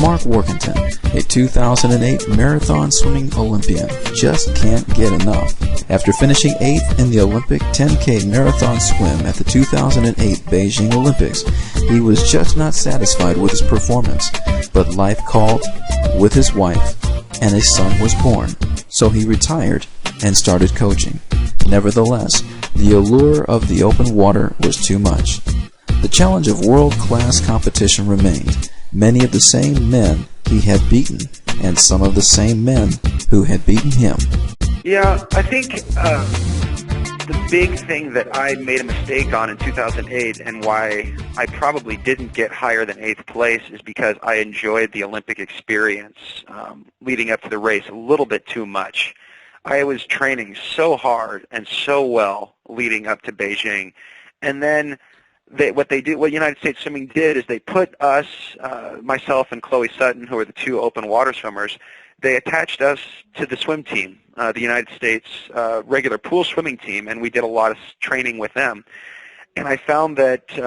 Mark Warkentin, a 2008 marathon swimming Olympian, just can't get enough. After finishing 8th in the Olympic 10K marathon swim at the 2008 Beijing Olympics, he was just not satisfied with his performance, but life called with his wife, and a son was born, so he retired and started coaching. Nevertheless, the allure of the open water was too much. The challenge of world-class competition remained. Many of the same men he had beaten, and some of the same men who had beaten him. Yeah, I think the big thing that I made a mistake on in 2008 and why I probably didn't get higher than 8th place is because I enjoyed the Olympic experience leading up to the race a little bit too much. I was training so hard and so well leading up to Beijing, and then what United States Swimming did is they put us, myself and Chloe Sutton, who are the two open water swimmers, they attached us to the swim team, the United States regular pool swimming team, and we did a lot of training with them. And I found that,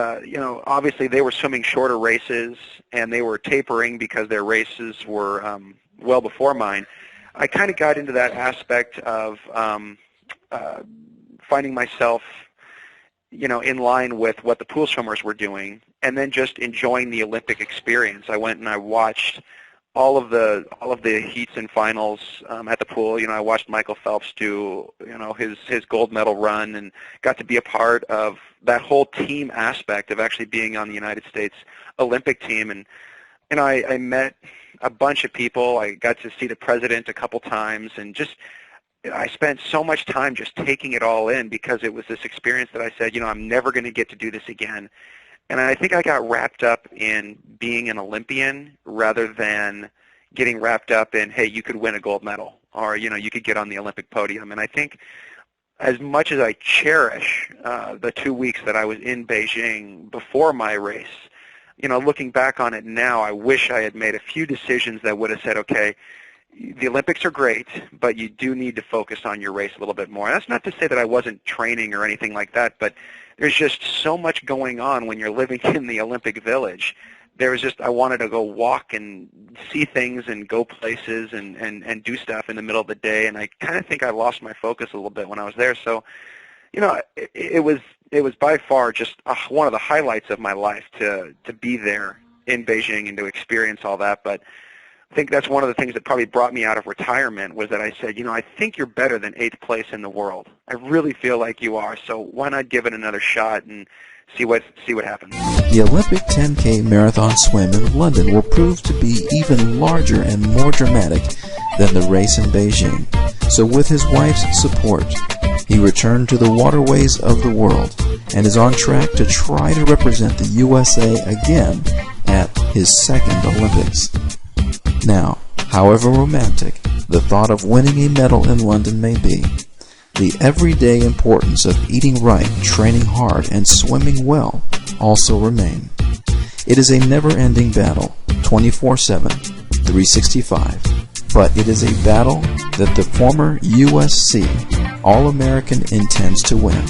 obviously they were swimming shorter races, and they were tapering because their races were well before mine. I kind of got into that aspect of finding myself in line with what the pool swimmers were doing, and then just enjoying the Olympic experience. I went and I watched all of the heats and finals at the pool. I watched Michael Phelps do his gold medal run, and got to be a part of that whole team aspect of actually being on the United States Olympic team. And I met a bunch of people. I got to see the president a couple times, and I spent so much time just taking it all in because it was this experience that I said, I'm never going to get to do this again. And I think I got wrapped up in being an Olympian rather than getting wrapped up in, hey, you could win a gold medal, or, you could get on the Olympic podium. And I think as much as I cherish the 2 weeks that I was in Beijing before my race, looking back on it now, I wish I had made a few decisions that would have said, okay, the Olympics are great, but you do need to focus on your race a little bit more. And that's not to say that I wasn't training or anything like that, but there's just so much going on when you're living in the Olympic Village. I wanted to go walk and see things and go places and do stuff in the middle of the day, and I kind of think I lost my focus a little bit when I was there. So, it was by far just one of the highlights of my life to be there in Beijing and to experience all that. But I think that's one of the things that probably brought me out of retirement was that I said, I think you're better than 8th place in the world. I really feel like you are. So why not give it another shot and see what happens. The Olympic 10K marathon swim in London will prove to be even larger and more dramatic than the race in Beijing. So with his wife's support, he returned to the waterways of the world and is on track to try to represent the USA again at his second Olympics. Now, however romantic the thought of winning a medal in London may be, the everyday importance of eating right, training hard, and swimming well also remain. It is a never-ending battle, 24/7, 365, but it is a battle that the former USC All-American intends to win.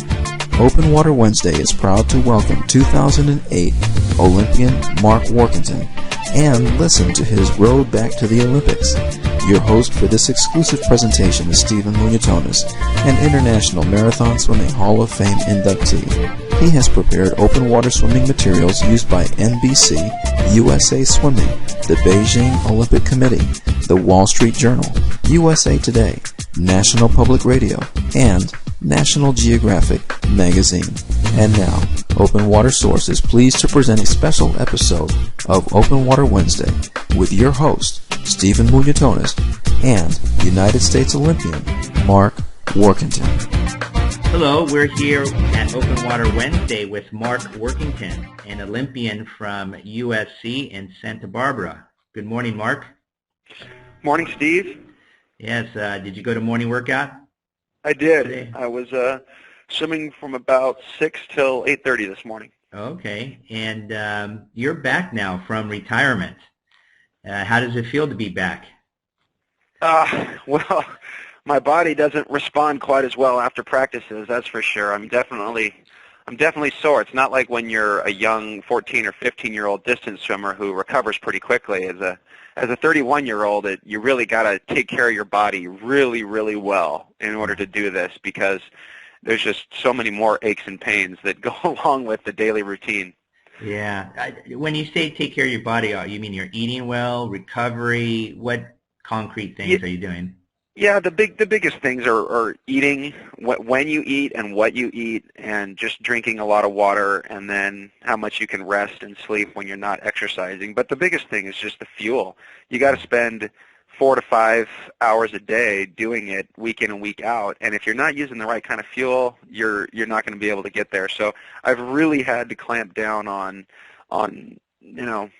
Open Water Wednesday is proud to welcome 2008 Olympian Mark Warkentin and listen to his road back to the Olympics. Your host for this exclusive presentation is Stephen Munatones, an International Marathon Swimming Hall of Fame inductee. He has prepared open water swimming materials used by NBC, USA Swimming, the Beijing Olympic Committee, the Wall Street Journal, USA Today, National Public Radio, and National Geographic magazine. And now, Open Water Source is pleased to present a special episode of Open Water Wednesday with your host, Stephen Munatones, and United States Olympian Mark Warkentin. Hello, we're here at Open Water Wednesday with Mark Warkentin, an Olympian from USC in Santa Barbara. Good morning, Mark. Morning, Steve. Yes, did you go to morning workout? I did. Today? I was swimming from about 6 till 8:30 this morning. Okay, and you're back now from retirement. How does it feel to be back? Well, my body doesn't respond quite as well after practices, that's for sure. I'm definitely I'm definitely sore. It's not like when you're a young 14 or 15-year-old distance swimmer who recovers pretty quickly. As a 31-year-old, you really got to take care of your body really, really well in order to do this, because there's just so many more aches and pains that go along with the daily routine. Yeah. When you say take care of your body, you mean you're eating well, recovery? What concrete things are you doing? Yeah, the biggest things are eating, when you eat and what you eat, and just drinking a lot of water, and then how much you can rest and sleep when you're not exercising. But the biggest thing is just the fuel. You got to spend 4 to 5 hours a day doing it week in and week out, and if you're not using the right kind of fuel, you're not going to be able to get there. So I've really had to clamp down on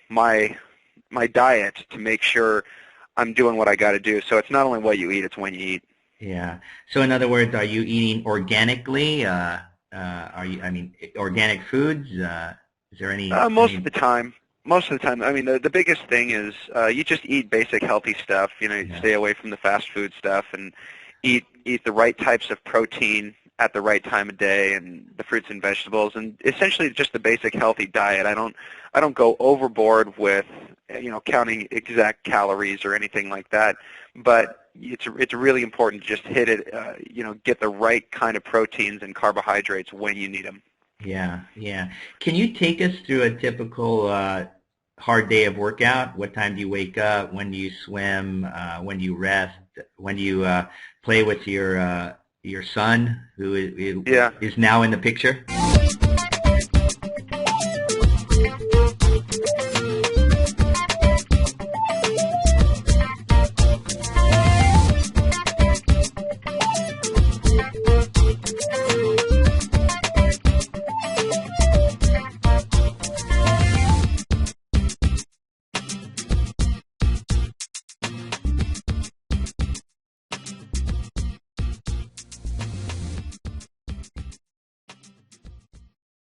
my diet to make sure I'm doing what I got to do. So it's not only what you eat, it's when you eat. Yeah. So in other words, are you eating organically? Organic foods? Is there any? Most of the time. Most of the time. I mean, the biggest thing is you just eat basic healthy stuff. You stay away from the fast food stuff, and eat the right types of protein at the right time of day, and the fruits and vegetables, and essentially just the basic healthy diet. I don't go overboard with counting exact calories or anything like that, but it's really important to just hit it, get the right kind of proteins and carbohydrates when you need them. Yeah, yeah. Can you take us through a typical hard day of workout? What time do you wake up? When do you swim? When do you rest? When do you play with your son, who is now in the picture?